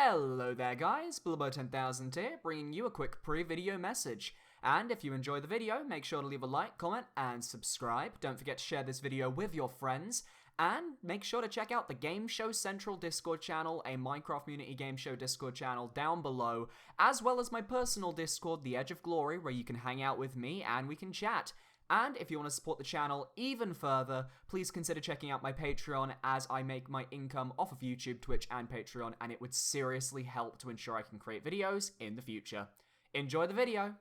Hello there guys, Blubbo10000 here, bringing you a quick pre-video message. And if you enjoy the video, make sure to leave a like, comment, and subscribe. Don't forget to share this video with your friends. And make sure to check out the Game Show Central Discord channel, a Minecraft Community Game Show Discord channel down below, as well as my personal Discord, The Edge of Glory, where you can hang out with me and we can chat. And if you want to support the channel even further, please consider checking out my Patreon, as I make my income off of YouTube, Twitch, and Patreon, and it would seriously help to ensure I can create videos in the future. Enjoy the video!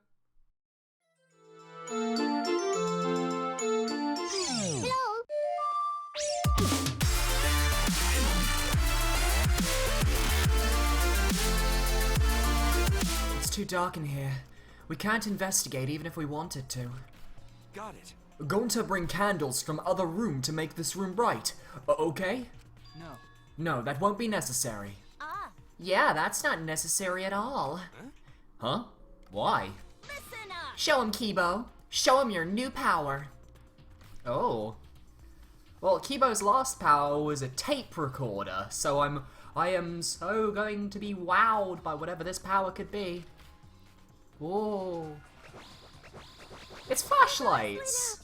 It's too dark in here. We can't investigate even if we wanted to. Got it. Going to bring candles from other room to make this room bright. Okay? No. No, that won't be necessary. Yeah, that's not necessary at all. Huh? Why? Listen up. Show him, Kibo. Show him your new power. Oh. Well, Kibo's last power was a tape recorder, so I am so going to be wowed by whatever this power could be. Whoa. It's flashlights!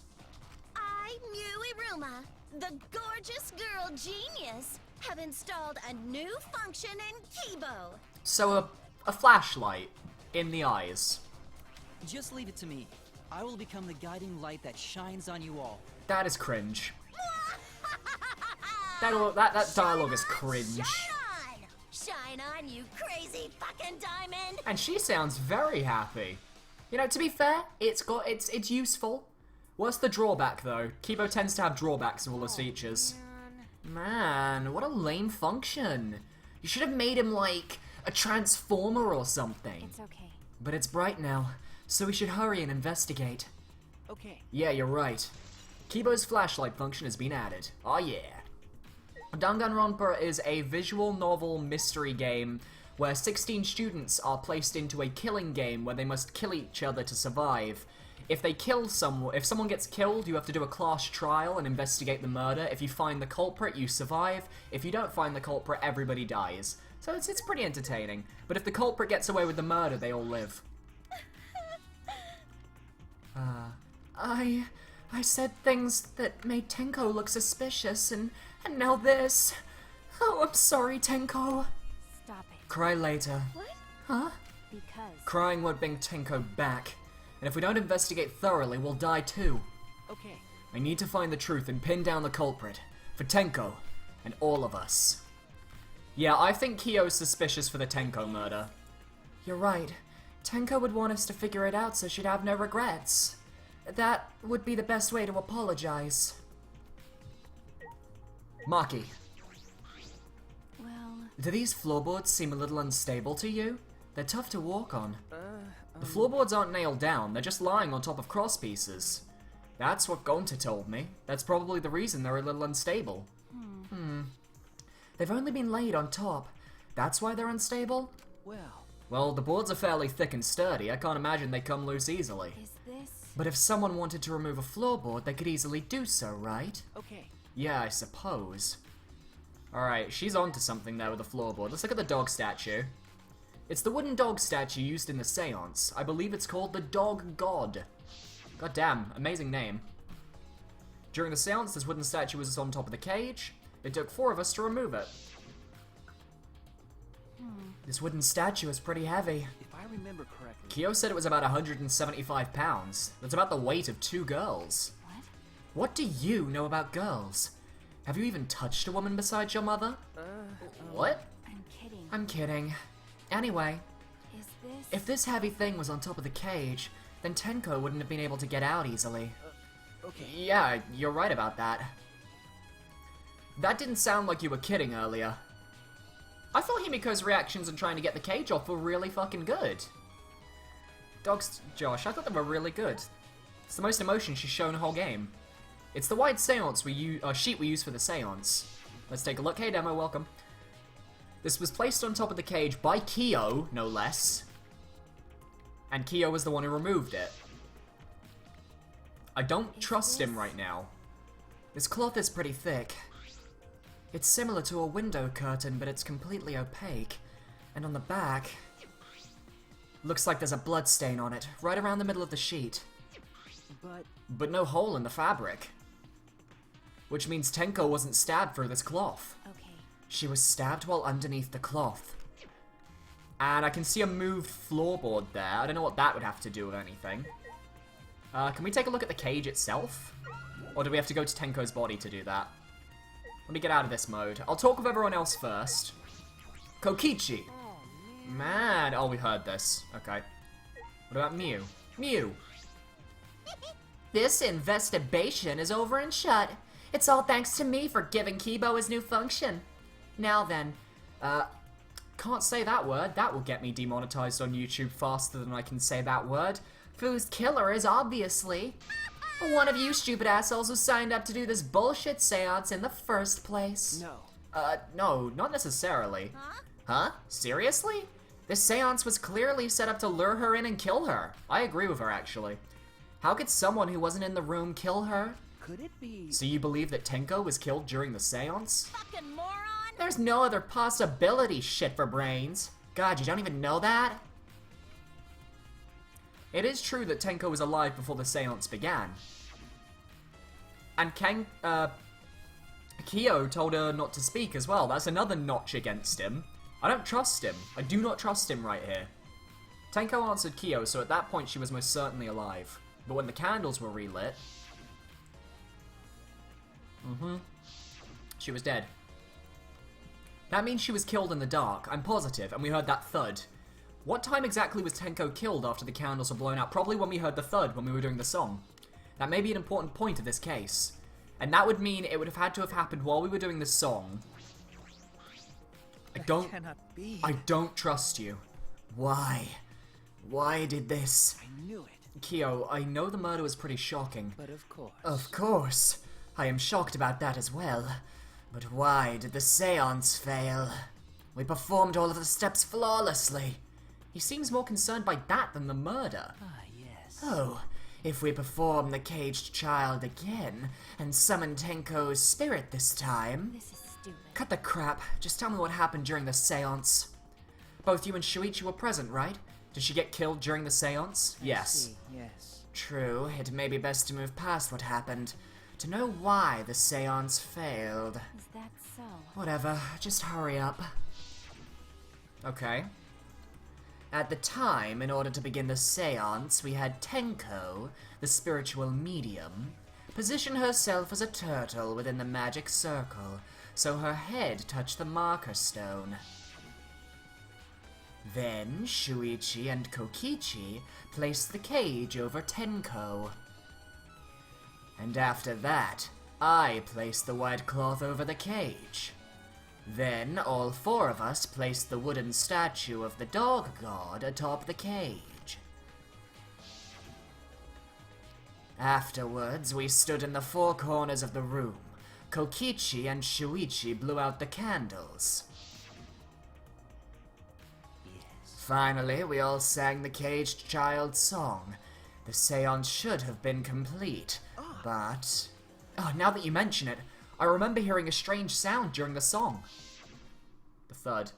I, Iruma, the gorgeous girl genius, have installed a new function in Kibo. So a flashlight in the eyes. Just leave it to me. I will become the guiding light that shines on you all. That is cringe. that dialogue is cringe. Shine on! Shine on, you crazy fucking diamond! And she sounds very happy. You know, to be fair, it's useful. What's the drawback though? Kibo tends to have drawbacks of all his features. Man, what a lame function. You should have made him like a transformer or something. It's okay. But it's bright now, so we should hurry and investigate. Okay. Yeah, you're right. Kibo's flashlight function has been added. Oh yeah. Danganronpa is a visual novel mystery game where 16 students are placed into a killing game where they must kill each other to survive. If someone gets killed, you have to do a class trial and investigate the murder. If you find the culprit, you survive. If you don't find the culprit, everybody dies. So it's pretty entertaining. But if the culprit gets away with the murder, they all live. I said things that made Tenko look suspicious, and now this. Oh, I'm sorry, Tenko. Stop it. Cry later. What? Huh? Because. Crying won't bring Tenko back. And if we don't investigate thoroughly, we'll die too. Okay. I need to find the truth and pin down the culprit. For Tenko. And all of us. Yeah, I think Kyo's suspicious for the Tenko murder. You're right. Tenko would want us to figure it out so she'd have no regrets. That would be the best way to apologize. Maki. Well. Do these floorboards seem a little unstable to you? They're tough to walk on. The floorboards aren't nailed down, they're just lying on top of cross pieces. That's what Gonta told me. That's probably the reason they're a little unstable. They've only been laid on top. That's why they're unstable? Well, the boards are fairly thick and sturdy. I can't imagine they come loose easily. Is this? But if someone wanted to remove a floorboard, they could easily do so, right? Okay. Yeah, I suppose. Alright, she's onto something there with the floorboard. Let's look at the dog statue. It's the wooden dog statue used in the seance. I believe it's called the Dog God. God damn, amazing name. During the seance, this wooden statue was on top of the cage. It took 4 of us to remove it. This wooden statue is pretty heavy. If I remember correctly. Kyo said it was about 175 pounds. That's about the weight of 2 girls. What? What do you know about girls? Have you even touched a woman besides your mother? What? I'm kidding. I'm kidding. Anyway, Is this? if this heavy thing was on top of the cage, then Tenko wouldn't have been able to get out easily. Okay. Yeah, you're right about that. That didn't sound like you were kidding earlier. I thought Himiko's reactions in trying to get the cage off were really fucking good. Dogs, Josh, I thought they were really good. It's the most emotion she's shown the whole game. It's the wide seance sheet we use for the seance. Let's take a look. Hey demo, welcome. This was placed on top of the cage by Kyo, no less. And Kyo was the one who removed it. I don't trust him right now. This cloth is pretty thick. It's similar to a window curtain, but it's completely opaque. And on the back, looks like there's a blood stain on it, right around the middle of the sheet. But no hole in the fabric. Which means Tenko wasn't stabbed through this cloth. Okay. She was stabbed while underneath the cloth. And I can see a moved floorboard there. I don't know what that would have to do with anything. Can we take a look at the cage itself? Or do we have to go to Tenko's body to do that? Let me get out of this mode. I'll talk with everyone else first. Kokichi. Man. Oh, we heard this. Okay. What about Mew? Mew. This investigation is over and shut. It's all thanks to me for giving Kibo his new function. Now then, can't say that word. That will get me demonetized on YouTube faster than I can say that word. Whose killer is obviously one of you stupid assholes who signed up to do this bullshit seance in the first place. No. No, not necessarily. Huh? Huh? Seriously? This seance was clearly set up to lure her in and kill her. I agree with her, actually. How could someone who wasn't in the room kill her? Could it be? So you believe that Tenko was killed during the seance? Fucking moron! There's no other possibility, shit for brains. God, you don't even know that? It is true that Tenko was alive before the seance began. And Kyo told her not to speak as well. That's another notch against him. I don't trust him. I do not trust him right here. Tenko answered Kyo, so at that point she was most certainly alive. But when the candles were relit... she was dead. That means she was killed in the dark, I'm positive, and we heard that thud. What time exactly was Tenko killed after the candles were blown out? Probably when we heard the thud when we were doing the song. That may be an important point of this case. And that would mean it would have had to have happened while we were doing the song. That cannot be. I don't trust you. Why? Why did this? I knew it. Kyo, I know the murder was pretty shocking. But of course. Of course. I am shocked about that as well. But why did the seance fail? We performed all of the steps flawlessly. He seems more concerned by that than the murder. Ah, yes. Oh, if we perform the caged child again, and summon Tenko's spirit this time... This is stupid. Cut the crap. Just tell me what happened during the seance. Both you and Shuichi were present, right? Did she get killed during the seance? Yes. See, yes. True, it may be best to move past what happened. To know why the seance failed. Is that so? Whatever, just hurry up. Okay. At the time, in order to begin the seance, we had Tenko, the spiritual medium, position herself as a turtle within the magic circle, so her head touched the marker stone. Then, Shuichi and Kokichi placed the cage over Tenko. And after that, I placed the white cloth over the cage. Then, all four of us placed the wooden statue of the dog god atop the cage. Afterwards, we stood in the four corners of the room. Kokichi and Shuichi blew out the candles. Finally, we all sang the caged child's song. The seance should have been complete, but... Oh, now that you mention it, I remember hearing a strange sound during the song. The thud.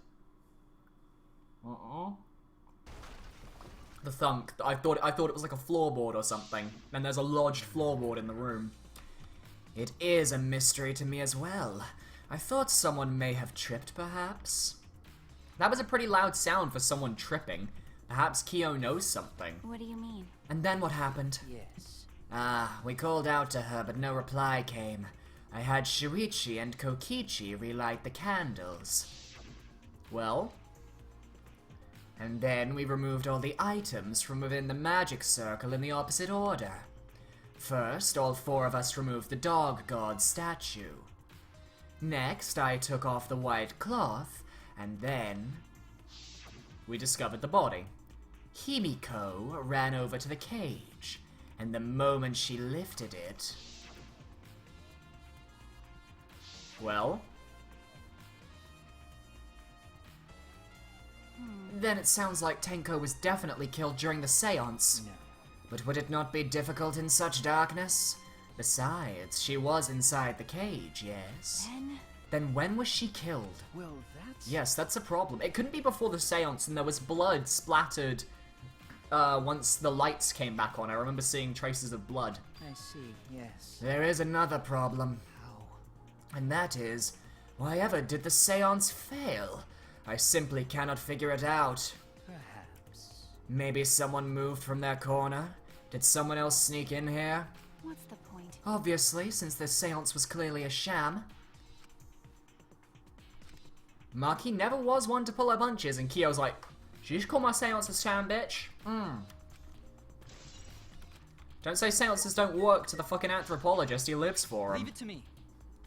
The thunk. I thought it was like a floorboard or something. And there's a lodged floorboard in the room. It is a mystery to me as well. I thought someone may have tripped, perhaps. That was a pretty loud sound for someone tripping. Perhaps Kyo knows something. What do you mean? And then what happened? Yes. We called out to her, but no reply came. I had Shuichi and Kokichi relight the candles. Well? And then we removed all the items from within the magic circle in the opposite order. First, all four of us removed the dog god statue. Next, I took off the white cloth, and then... we discovered the body. Himiko ran over to the cage, and the moment she lifted it... Well? Then it sounds like Tenko was definitely killed during the seance. No. But would it not be difficult in such darkness? Besides, she was inside the cage, yes? Then Then when was she killed? Well, that's... Yes, that's a problem. It couldn't be before the seance and there was blood splattered once the lights came back on. I remember seeing traces of blood. I see, yes. There is another problem. How? And that is, why ever did the seance fail? I simply cannot figure it out. Perhaps. Maybe someone moved from their corner? Did someone else sneak in here? What's the point? Obviously, since this seance was clearly a sham. Maki never was one to pull her punches, and Kyo's like, "Should you just call my seance a sham, bitch?" Don't say seances don't work to the fucking anthropologist who lives for him. Leave it to me.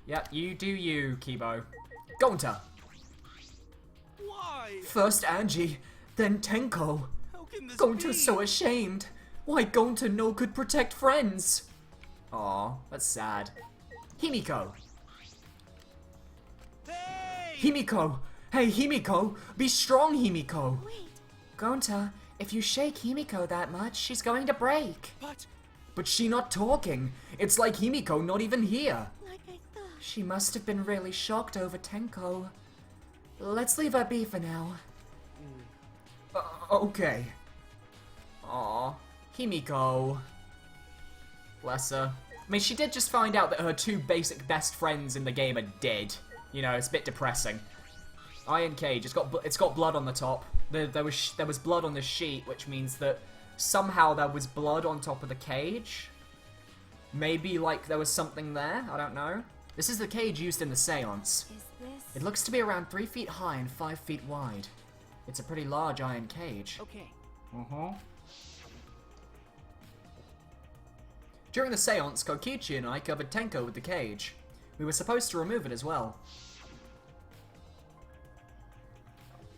Yep, you do you, Kibo. Gonta. Why? First Angie, then Tenko. How can this Gonta's so ashamed. Why Gonta no could protect friends? Aw, that's sad. Himiko. Hey! Himiko! Hey, Himiko! Be strong, Himiko! Wait, Gonta, if you shake Himiko that much, she's going to break. But She not talking. It's like Himiko not even here. like I thought. She must have been really shocked over Tenko. Let's leave her be for now. Okay. Aw, Himiko. Bless her. I mean, she did just find out that her two basic best friends in the game are dead. You know, it's a bit depressing. Iron cage. It's got blood on the top. There was blood on the sheet, which means that somehow there was blood on top of the cage. Maybe like there was something there. I don't know. This is the cage used in the seance. Is this? It looks to be around 3 feet high and 5 feet wide. It's a pretty large iron cage. okay. During the seance, Kokichi and I covered Tenko with the cage. We were supposed to remove it as well.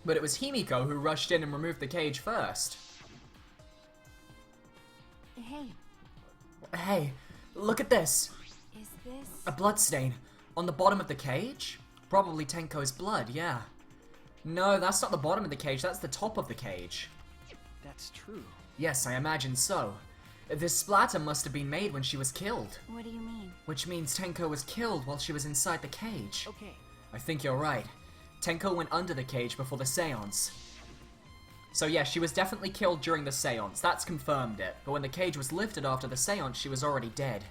But it was Himiko who rushed in and removed the cage first. Hey, Hey, look at this. is this? A bloodstain. On the bottom of the cage? Probably Tenko's blood, yeah. No, that's not the bottom of the cage, that's the top of the cage. That's true. Yes, I imagine so. This splatter must have been made when she was killed. What do you mean? Which means Tenko was killed while she was inside the cage. Okay. I think you're right. Tenko went under the cage before the seance. So yeah, she was definitely killed during the seance. That's confirmed it. But when the cage was lifted after the seance, she was already dead.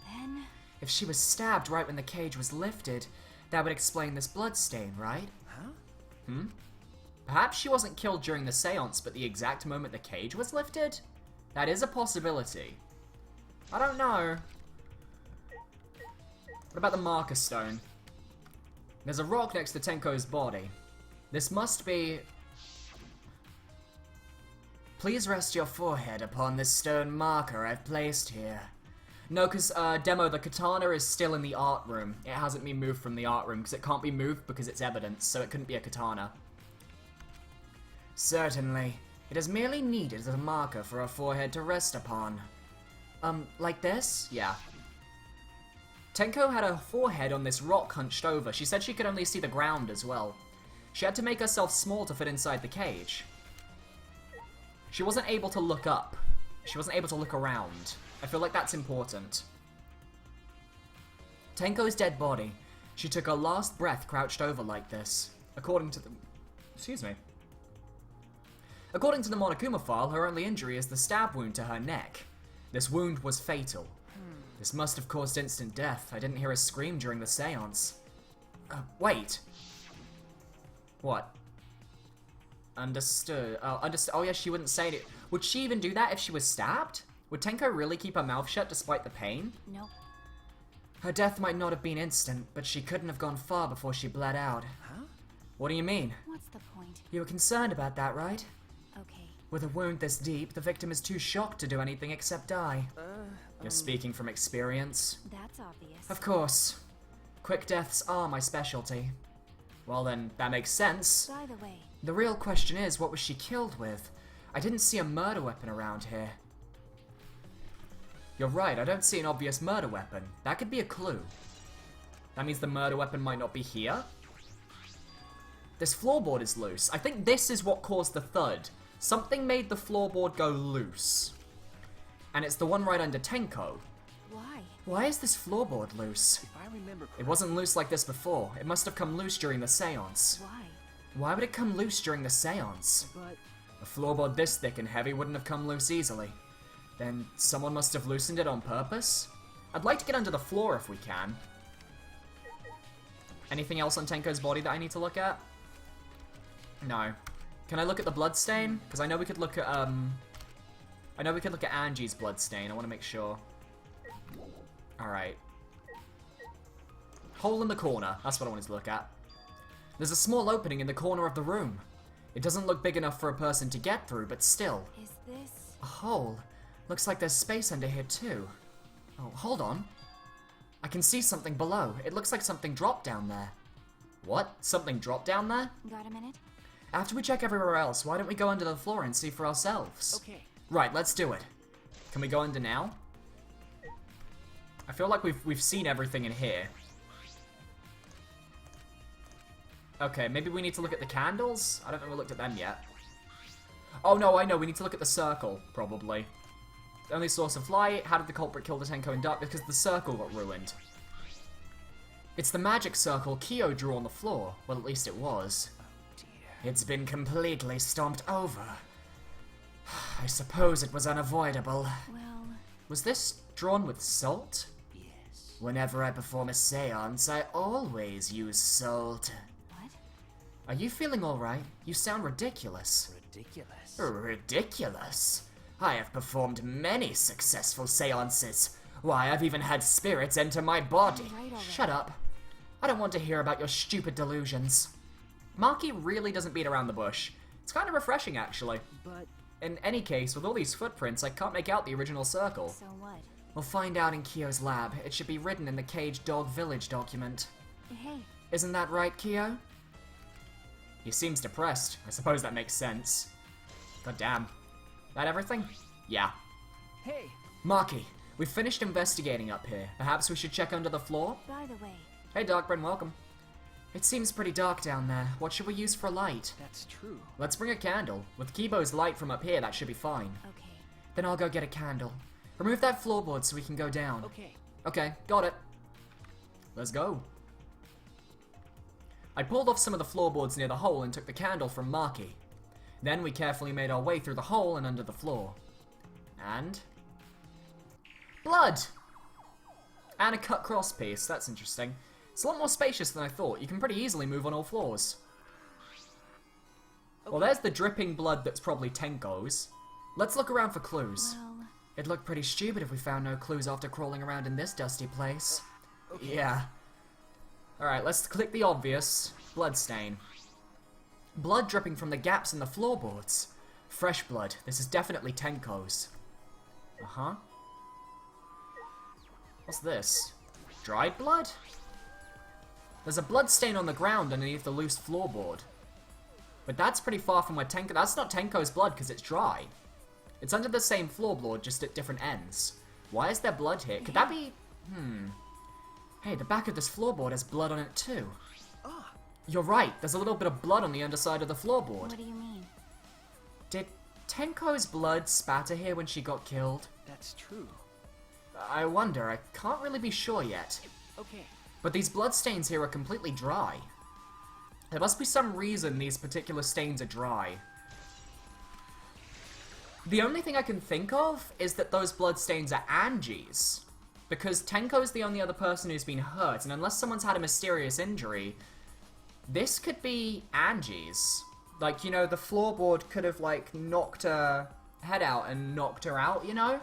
Then If she was stabbed right when the cage was lifted, that would explain this bloodstain, right? Huh? Perhaps she wasn't killed during the seance, but the exact moment the cage was lifted? That is a possibility. I don't know. What about the marker stone? There's a rock next to Tenko's body. This must be... Please rest your forehead upon this stone marker I've placed here. No, because, Demo, the katana is still in the art room. It hasn't been moved from the art room, because it can't be moved because it's evidence, so it couldn't be a katana. Certainly. It is merely needed as a marker for her forehead to rest upon. Like this? Yeah. Tenko had her forehead on this rock hunched over. She said she could only see the ground as well. She had to make herself small to fit inside the cage. She wasn't able to look up. She wasn't able to look around. I feel like that's important. Tenko's dead body. She took her last breath crouched over like this. According to the... Excuse me. According to the Monokuma file, her only injury is the stab wound to her neck. This wound was fatal. This must have caused instant death. I didn't hear a scream during the seance. Wait. What? Understood. Oh yeah, she wouldn't say it. Would she even do that if she was stabbed? Would Tenko really keep her mouth shut despite the pain? nope. Her death might not have been instant, but she couldn't have gone far before she bled out. Huh? What do you mean? What's the point? You were concerned about that, right? Okay. With a wound this deep, the victim is too shocked to do anything except die. You're speaking from experience. That's obvious. Of course. Quick deaths are my specialty. Well then, that makes sense. By the way, The real question is, what was she killed with? I didn't see a murder weapon around here. You're right, I don't see an obvious murder weapon. That could be a clue. That means the murder weapon might not be here? This floorboard is loose. I think this is what caused the thud. Something made the floorboard go loose. And it's the one right under Tenko. why? Why is this floorboard loose? If I remember correctly, It wasn't loose like this before. It must have come loose during the seance. Why? Why would it come loose during the seance? but A floorboard this thick and heavy wouldn't have come loose easily. Then someone must have loosened it on purpose? I'd like to get under the floor if we can. Anything else on Tenko's body that I need to look at? No. Can I look at the blood stain? Because I know we could look at, Angie's blood stain. I want to make sure. Alright. Hole in the corner. That's what I wanted to look at. There's a small opening in the corner of the room. It doesn't look big enough for a person to get through, but still. Is this... A hole. Looks like there's space under here too. Oh, hold on. I can see something below. It looks like something dropped down there. What? Something dropped down there? Got a minute? After we check everywhere else, why don't we go under the floor and see for ourselves? okay. Right, let's do it. Can we go under now? I feel like we've seen everything in here. Okay, maybe we need to look at the candles? I don't think we looked at them yet. Oh no, I know, we need to look at the circle, probably. The only source of light, how did the culprit kill the Tenko in dark? Because the circle got ruined. It's the magic circle Kyo drew on the floor. Well, at least it was. It's been completely stomped over. I suppose it was unavoidable. Well... Was this drawn with salt? Yes. Whenever I perform a seance, I always use salt. What? Are you feeling alright? You sound ridiculous. Ridiculous. Ridiculous? I have performed many successful seances. Why, I've even had spirits enter my body. Right already. Shut up. I don't want to hear about your stupid delusions. Maki really doesn't beat around the bush. It's kind of refreshing, actually. But In any case, with all these footprints, I can't make out the original circle. So what? We'll find out in Kyo's lab. It should be written in the Cage Dog Village document. Hey, Isn't that right, Kyo? He seems depressed. I suppose that makes sense. God damn. That everything? Yeah. hey, Maki, we've finished investigating up here. Perhaps we should check under the floor? by the way, Hey, Darkbrain, welcome. It seems pretty dark down there. What should we use for a light? that's true. Let's bring a candle. With Kibo's light from up here, that should be fine. okay. Then I'll go get a candle. Remove that floorboard so we can go down. Okay. Okay, got it. Let's go. I pulled off some of the floorboards near the hole and took the candle from Maki. Then we carefully made our way through the hole and under the floor. And... blood! And a cut cross piece, that's interesting. It's a lot more spacious than I thought. You can pretty easily move on all floors. Well, there's the dripping blood that's probably Tenko's. Let's look around for clues. Well, It'd look pretty stupid if we found no clues after crawling around in this dusty place. Okay. Yeah. Alright, let's click the obvious. Bloodstain. Blood dripping from the gaps in the floorboards. Fresh blood. This is definitely Tenko's. Uh-huh. What's this? Dried blood? There's a blood stain on the ground underneath the loose floorboard. But that's pretty far from where Tenko... That's not Tenko's blood because it's dry. It's under the same floorboard, just at different ends. Why is there blood here? Could that be... Hey, the back of this floorboard has blood on it too. Ah, You're right, there's a little bit of blood on the underside of the floorboard. what do you mean? Did Tenko's blood spatter here when she got killed? that's true. I wonder, I can't really be sure yet. Okay. But these bloodstains here are completely dry. There must be some reason these particular stains are dry. The only thing I can think of is that those bloodstains are Angie's. Because Tenko's the only other person who's been hurt, and unless someone's had a mysterious injury, this could be Angie's. Like, you know, the floorboard could have, like, knocked her head out and knocked her out, you know?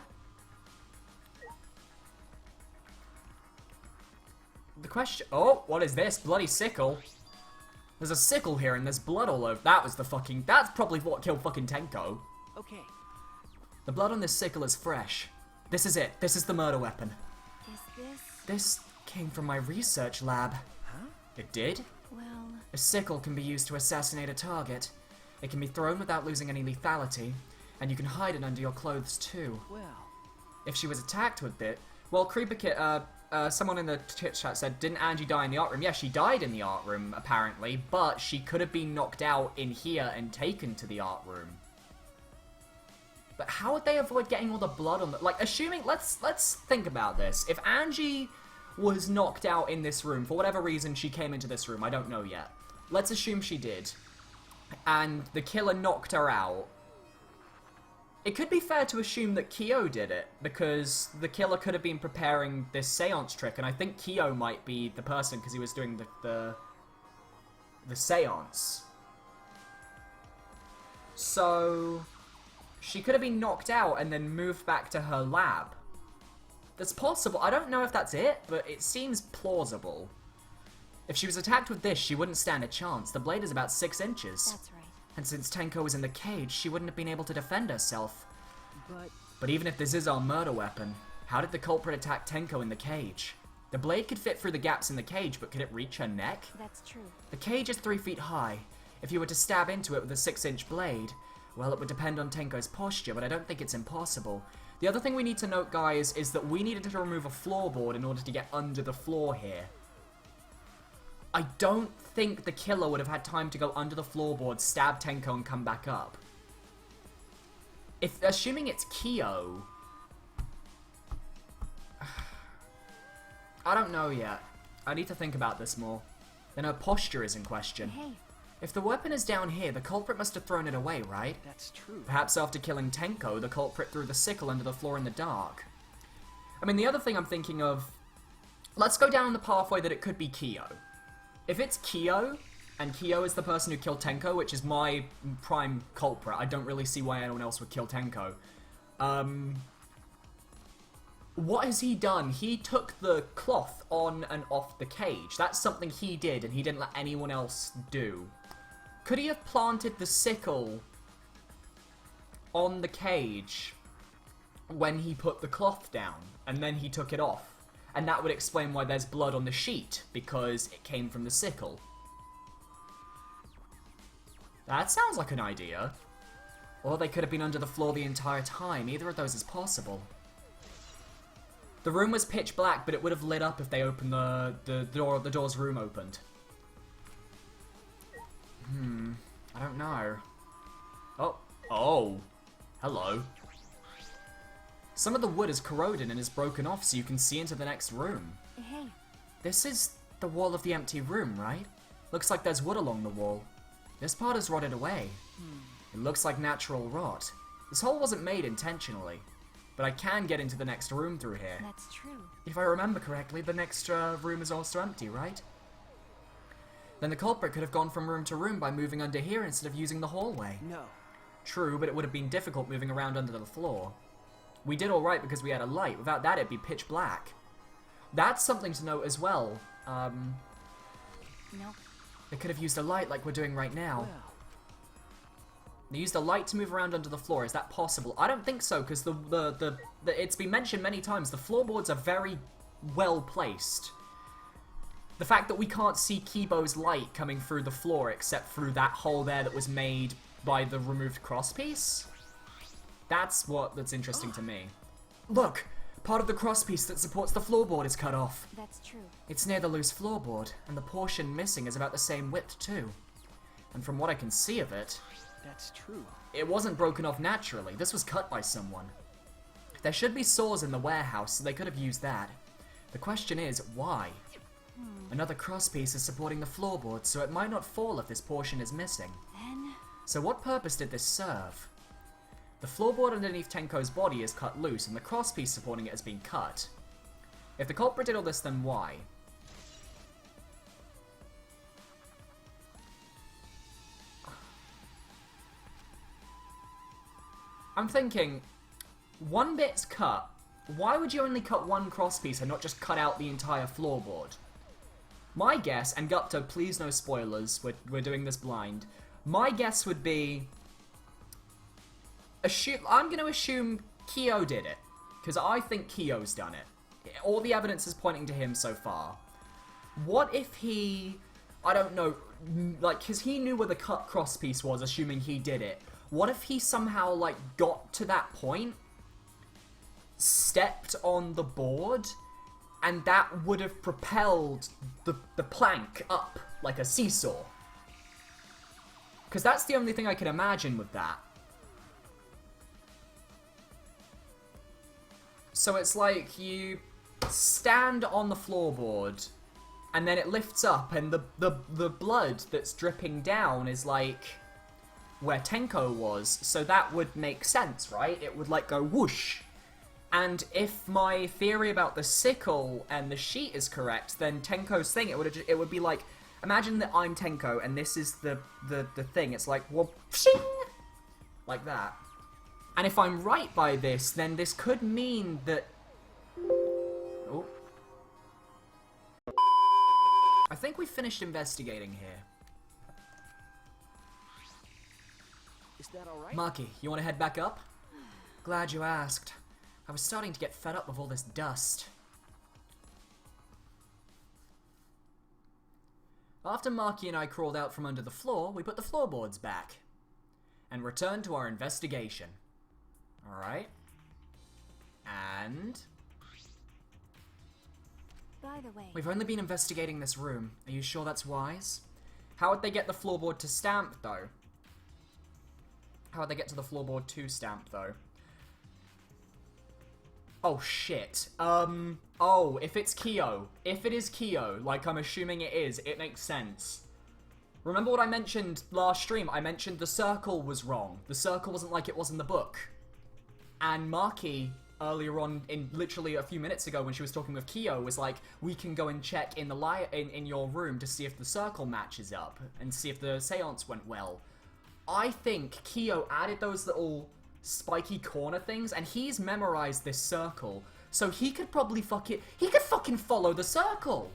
The question... Oh, what is this? Bloody sickle. There's a sickle here and there's blood all over. That was the fucking... That's probably what killed fucking Tenko. Okay. The blood on this sickle is fresh. This is it. This is the murder weapon. Is this... This came from my research lab. Huh? It did? well... A sickle can be used to assassinate a target. It can be thrown without losing any lethality, and you can hide it under your clothes too. Well, If she was attacked with it... Well, Creeper Kit, someone in the chat said, didn't Angie die in the art room? Yeah, she died in the art room, apparently, but she could have been knocked out in here and taken to the art room. But how would they avoid getting all the blood on the... Like, assuming... Let's think about this. If Angie was knocked out in this room, for whatever reason she came into this room, I don't know yet. Let's assume she did. And the killer knocked her out. It could be fair to assume that Kyo did it, because the killer could have been preparing this seance trick, and I think Kyo might be the person, because he was doing the seance. So... she could have been knocked out and then moved back to her lab. That's possible. I don't know if that's it, but it seems plausible. If she was attacked with this, she wouldn't stand a chance. The blade is about 6 inches. That's right. And since Tenko was in the cage, she wouldn't have been able to defend herself. But But even if this is our murder weapon, how did the culprit attack Tenko in the cage? The blade could fit through the gaps in the cage, but could it reach her neck? That's true. The cage is 3 feet high. If you were to stab into it with a 6-inch blade, well, it would depend on Tenko's posture, but I don't think it's impossible. The other thing we need to note, guys, is that we needed to remove a floorboard in order to get under the floor here. I don't think the killer would have had time to go under the floorboard, stab Tenko, and come back up. If, assuming it's Kyo... I don't know yet. I need to think about this more. Then her posture is in question. Hey, If the weapon is down here, the culprit must have thrown it away, right? that's true. Perhaps after killing Tenko, the culprit threw the sickle under the floor in the dark. I mean, the other thing I'm thinking of... Let's go down the pathway that it could be Kyo. If it's Kyo, and Kyo is the person who killed Tenko, which is my prime culprit, I don't really see why anyone else would kill Tenko. What has he done? He took the cloth on and off the cage. That's something he did, and he didn't let anyone else do. Could he have planted the sickle on the cage when he put the cloth down, and then he took it off? And that would explain why there's blood on the sheet, because it came from the sickle. That sounds like an idea. Or they could have been under the floor the entire time. Either of those is possible. The room was pitch black, but it would have lit up if they opened the door's room opened. I don't know. Oh. Hello. Some of the wood is corroded and is broken off so you can see into the next room. hey, This is the wall of the empty room, right? Looks like there's wood along the wall. This part is rotted away. It looks like natural rot. This hole wasn't made intentionally, but I can get into the next room through here. that's true. If I remember correctly, the next room is also empty, right? Then the culprit could have gone from room to room by moving under here instead of using the hallway. No. True, but it would have been difficult moving around under the floor. We did alright because we had a light. Without that, it'd be pitch black. That's something to note as well. Nope. They could have used a light like we're doing right now. Well, They used a light to move around under the floor. Is that possible? I don't think so, because it's been mentioned many times. The floorboards are very well placed. The fact that we can't see Kibo's light coming through the floor except through that hole there that was made by the removed crosspiece. That's interesting to me. Look! Part of the crosspiece that supports the floorboard is cut off. That's true. It's near the loose floorboard, and the portion missing is about the same width too. And from what I can see of it, that's true. it wasn't broken off naturally. This was cut by someone. There should be saws in the warehouse, so they could have used that. The question is, why? Another crosspiece is supporting the floorboard, so it might not fall if this portion is missing. Then, So what purpose did this serve? The floorboard underneath Tenko's body is cut loose, and the crosspiece supporting it has been cut. If the culprit did all this, then why? I'm thinking, one bit's cut. Why would you only cut one crosspiece and not just cut out the entire floorboard? My guess, and Gupta, please no spoilers, we're doing this blind. My guess would be... I'm going to assume Kyo did it, because I think Kyo's done it. All the evidence is pointing to him so far. What if he... I don't know, like, because he knew where the cut crosspiece was, assuming he did it. What if he somehow, like, got to that point, stepped on the board, and that would have propelled the plank up like a seesaw? Because that's the only thing I can imagine with that. So it's like you stand on the floorboard, and then it lifts up, and the blood that's dripping down is like where Tenko was. So that would make sense, right? It would like go whoosh. And if my theory about the sickle and the sheet is correct, then Tenko's thing, it would be like, imagine that I'm Tenko and this is the thing. It's like, well, pshing, like that. And if I'm right by this, then this could mean that... Oh. I think we finished investigating here. Is that alright? Maki, you want to head back up? Glad you asked. I was starting to get fed up with all this dust. After Maki and I crawled out from under the floor, we put the floorboards back and returned to our investigation. Alright. And... By the way, we've only been investigating this room. Are you sure that's wise? How would they get the floorboard to stamp, though? How would they get to the floorboard to stamp, though? Oh, shit. Oh, if it's Kyo. If it is Kyo, like I'm assuming it is, it makes sense. Remember what I mentioned last stream? I mentioned the circle was wrong. The circle wasn't like it was in the book. And Maki, earlier on, in literally a few minutes ago when she was talking with Kyo, was like, we can go and check in the in your room to see if the circle matches up and see if the seance went well. I think Kyo added those little spiky corner things, and he's memorized this circle, so he could probably fucking follow the circle.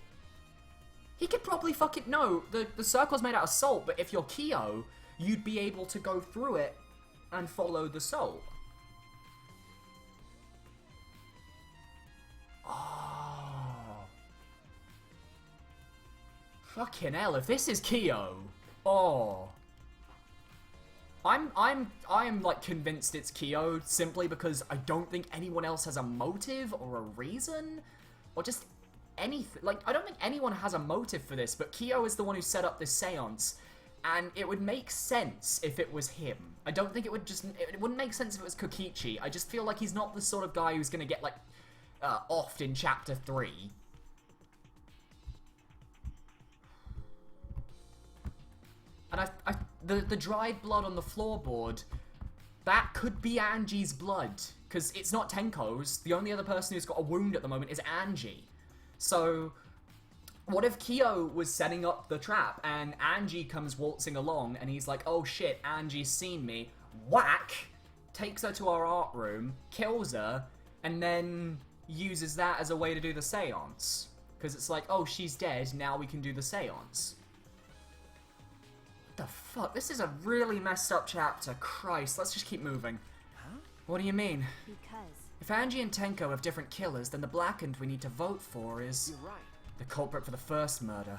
He could probably fucking... No, the circle's made out of salt, but if you're Kyo, you'd be able to go through it and follow the salt. Oh. Fucking hell, if this is Kyo. Oh. I'm like convinced it's Kyo simply because I don't think anyone else has a motive or a reason or just anything. Like, I don't think anyone has a motive for this, but Kyo is the one who set up this seance, and it would make sense if it was him. I don't think it wouldn't make sense if it was Kokichi. I just feel like he's not the sort of guy who's gonna get like offed in chapter 3. And the dried blood on the floorboard, that could be Angie's blood, because it's not Tenko's. The only other person who's got a wound at the moment is Angie. So, what if Kyo was setting up the trap, and Angie comes waltzing along, and he's like, oh shit, Angie's seen me, whack, takes her to our art room, kills her, and then uses that as a way to do the seance. Because it's like, oh, she's dead, now we can do the seance. The fuck? This is a really messed up chapter. Christ, let's just keep moving. Huh? What do you mean? because If Angie and Tenko have different killers, then the blackened we need to vote for is... You're right. the culprit for the first murder.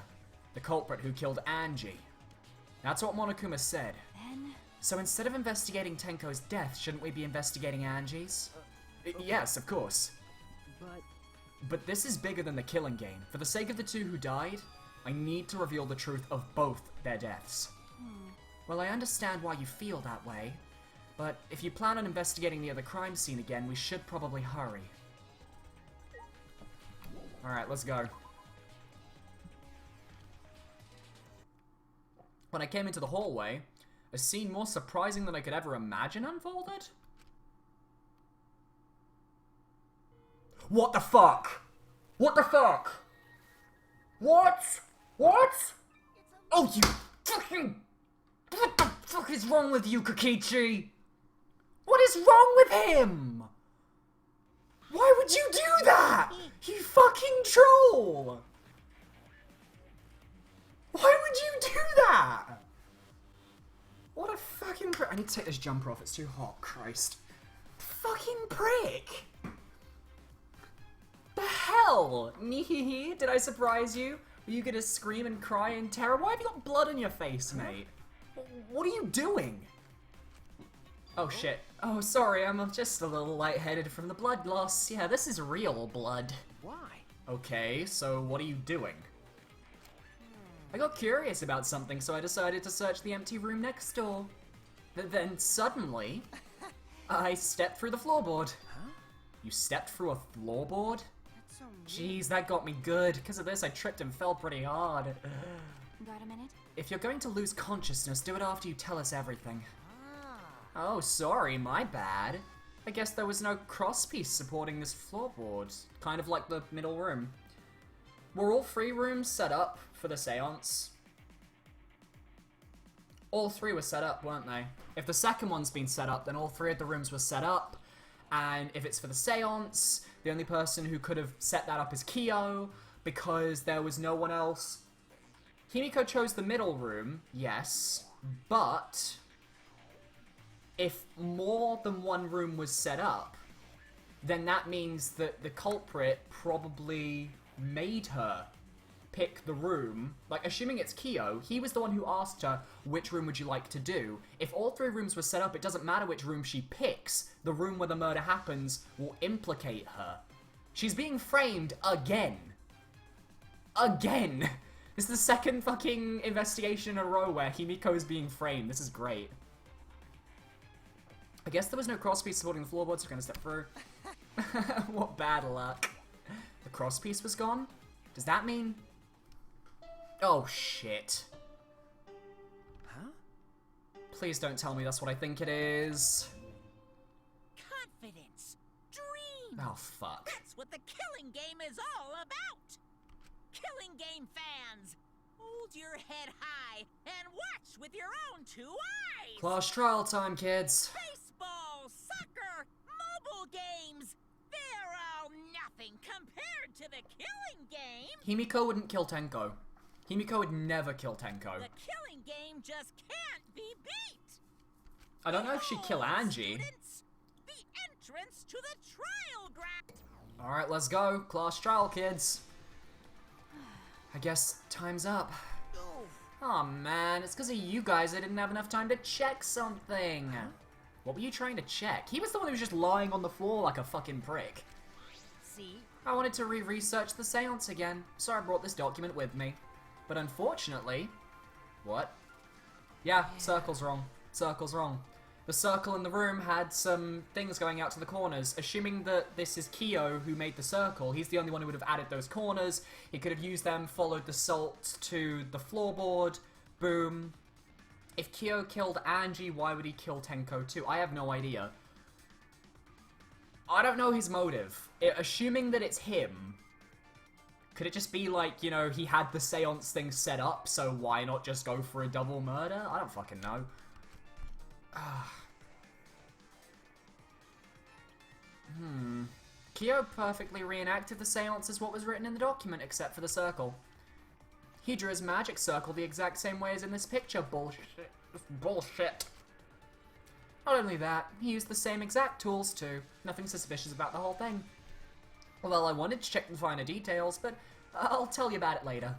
The culprit who killed Angie. That's what Monokuma said. then So instead of investigating Tenko's death, shouldn't we be investigating Angie's? Yes, of course. But this is bigger than the killing game. For the sake of the two who died, I need to reveal the truth of both their deaths. Well, I understand why you feel that way, but if you plan on investigating the other crime scene again, we should probably hurry. Alright, let's go. When I came into the hallway, a scene more surprising than I could ever imagine unfolded? What the fuck? What the fuck? What? What? Oh, you fucking... What the fuck is wrong with you, Kokichi? What is wrong with him? Why would you do that? You fucking troll! Why would you do that? What a fucking prick. I need to take this jumper off, it's too hot, Christ. Fucking prick! The hell? Did I surprise you? Were you gonna scream and cry in terror? Why have you got blood on your face, mate? What are you doing? Oh shit. Oh, sorry, I'm just a little lightheaded from the blood loss. Yeah, this is real blood. why? Okay, so what are you doing? I got curious about something, so I decided to search the empty room next door. But then, suddenly, I stepped through the floorboard. Huh? You stepped through a floorboard? That's so Jeez, that got me good. Because of this, I tripped and fell pretty hard. Got a minute? If you're going to lose consciousness, do it after you tell us everything. Oh, sorry, my bad. I guess there was no crosspiece supporting this floorboard. Kind of like the middle room. Were all 3 rooms set up for the seance? All 3 were set up, weren't they? If the second one's been set up, then all 3 of the rooms were set up. And if it's for the seance, the only person who could have set that up is Kyo, because there was no one else. Himiko chose the middle room, yes, but if more than one room was set up, then that means that the culprit probably made her pick the room. Like, assuming it's Kyo, he was the one who asked her, which room would you like to do? If all 3 rooms were set up, it doesn't matter which room she picks. The room where the murder happens will implicate her. She's being framed again. Again! This is the second fucking investigation in a row where Himiko is being framed. This is great. I guess there was no crosspiece supporting the floorboards, so we're gonna step through. What bad luck. The crosspiece was gone? Does that mean... Oh, shit. Huh? Please don't tell me that's what I think it is. Confidence. Dream. Oh, fuck. That's what the killing game is all about. Killing game fans, hold your head high and watch with your own 2 eyes. Class trial time, kids. Baseball, soccer, mobile games. They're all nothing compared to the killing game. Himiko wouldn't kill Tenko. Himiko would never kill Tenko. The killing game just can't be beat. I don't know if she'd kill Behold, Angie. students, the entrance to the trial ground. Alright, let's go. Class trial, kids. I guess time's up. Aw, man, it's because of you guys I didn't have enough time to check something. What were you trying to check? He was the one who was just lying on the floor like a fucking prick. See? I wanted to re-research the seance again, so I brought this document with me. But unfortunately... What? Yeah, circle's wrong. Circle's wrong. The circle in the room had some things going out to the corners. Assuming that this is Kyo who made the circle, he's the only one who would have added those corners. He could have used them, followed the salt to the floorboard. Boom. If Kyo killed Angie, why would he kill Tenko too? I have no idea. I don't know his motive. Assuming that it's him, could it just be like, you know, he had the seance thing set up, so why not just go for a double murder? I don't fucking know. Kyo perfectly reenacted the seance as what was written in the document, except for the circle. He drew his magic circle the exact same way as in this picture. Bullshit. Bullshit. Not only that, he used the same exact tools too. Nothing suspicious about the whole thing. Well, I wanted to check the finer details, but I'll tell you about it later.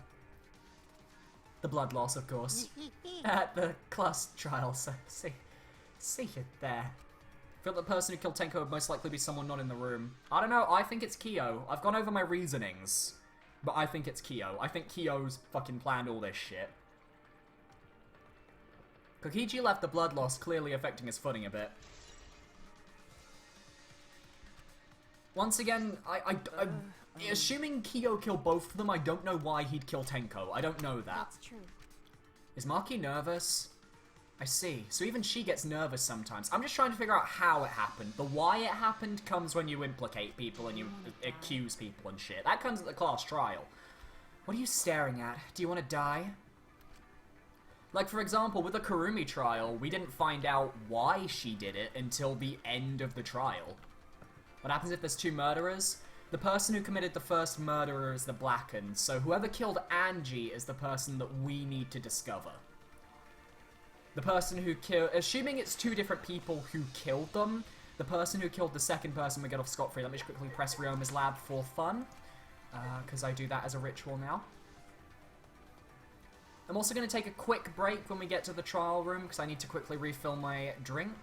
The blood loss, of course. At the class trial, so see you there. I feel the person who killed Tenko would most likely be someone not in the room. I don't know, I think it's Kyo. I've gone over my reasonings, but I think it's Kyo. I think Kyo's fucking planned all this shit. Kokiji left the blood loss clearly affecting his footing a bit. Once again, assuming Kyo killed both of them, I don't know why he'd kill Tenko. I don't know that. That's true. Is Maki nervous? I see. So even she gets nervous sometimes. I'm just trying to figure out how it happened. The why it happened comes when you implicate people and you accuse people and shit. That comes at the class trial. What are you staring at? Do you want to die? Like, for example, with the Kurumi trial, we didn't find out why she did it until the end of the trial. What happens if there's 2 murderers? The person who committed the first murderer is the Blackened, so whoever killed Angie is the person that we need to discover. The person who killed... Assuming it's 2 different people who killed them, the person who killed the second person would get off scot-free. Let me just quickly press Ryoma's lab for fun, because I do that as a ritual now. I'm also going to take a quick break when we get to the trial room, because I need to quickly refill my drink.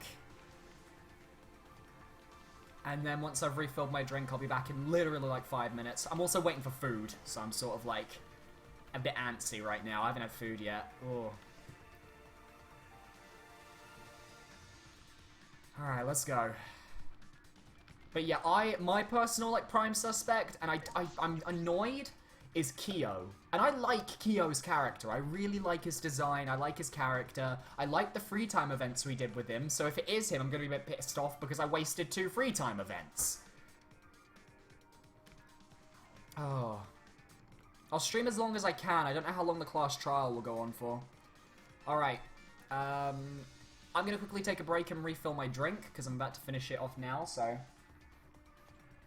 And then once I've refilled my drink, I'll be back in literally like 5 minutes. I'm also waiting for food, so I'm sort of like a bit antsy right now. I haven't had food yet. Oh. Alright, let's go. But yeah, my personal, like, prime suspect, and I'm annoyed, is Kyo. And I like Kyo's character. I really like his design. I like his character. I like the free time events we did with him. So if it is him, I'm going to be a bit pissed off because I wasted 2 free time events. Oh. I'll stream as long as I can. I don't know how long the class trial will go on for. Alright. I'm going to quickly take a break and refill my drink because I'm about to finish it off now, so...